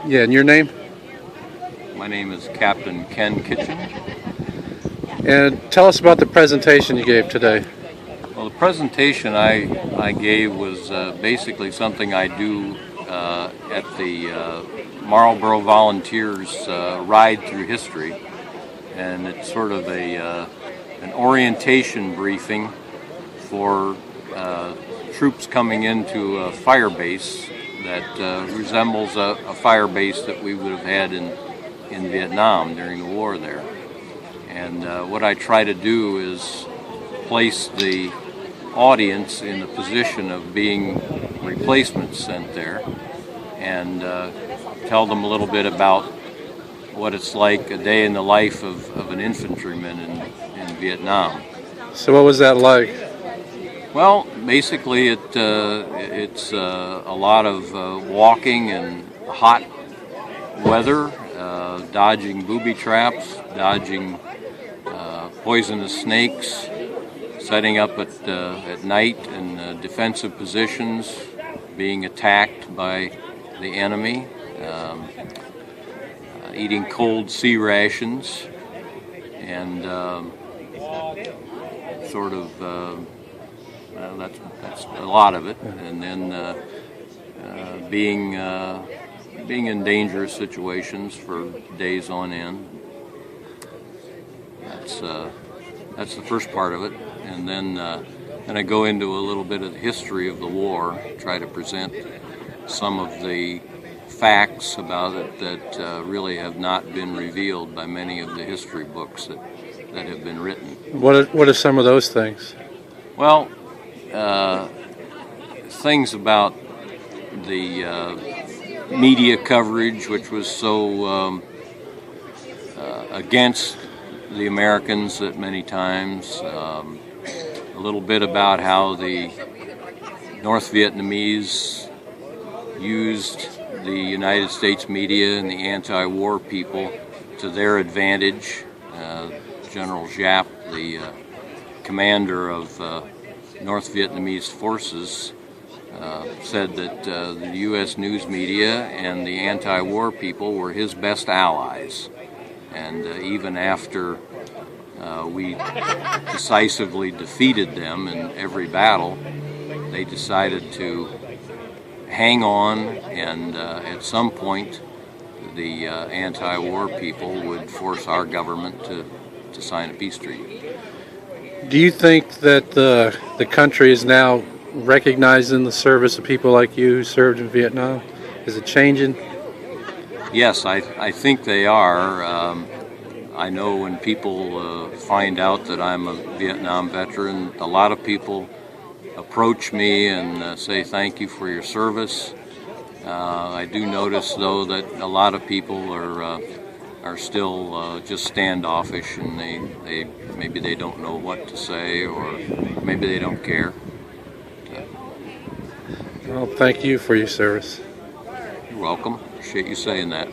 Yeah, and your name? My name is Captain Ken Kitchen. And tell us about the presentation you gave today. Well, the presentation I gave was basically something I do at the Marlboro Volunteers Ride Through History, and it's sort of an orientation briefing for troops coming into a fire base that resembles a fire base that we would have had in Vietnam during the war there. And what I try to do is place the audience in the position of being replacements sent there, and tell them a little bit about what it's like a day in the life of an infantryman in Vietnam. So what was that like? Well, basically it's a lot of walking in hot weather, dodging booby traps, dodging poisonous snakes, setting up at night in defensive positions, being attacked by the enemy, eating cold sea rations, and sort of that's a lot of it, and then being in dangerous situations for days on end. That's the first part of it, and then I go into a little bit of the history of the war, try to present some of the facts about it that really have not been revealed by many of the history books that have been written. What are some of those things? Well, things about the media coverage, which was so against the Americans at many times, a little bit about how the North Vietnamese used the United States media and the anti-war people to their advantage. General Giap, the commander of North Vietnamese forces, said that the U.S. news media and the anti-war people were his best allies. And even after we decisively defeated them in every battle, they decided to hang on, and at some point the anti-war people would force our government to sign a peace treaty. Do you think that the country is now recognizing the service of people like you who served in Vietnam? Is it changing? Yes, I think they are. I know when people find out that I'm a Vietnam veteran, a lot of people approach me and say thank you for your service. I do notice, though, that a lot of people are still just standoffish, and they maybe they don't know what to say, or maybe they don't care. Well, thank you for your service. You're welcome. Appreciate you saying that.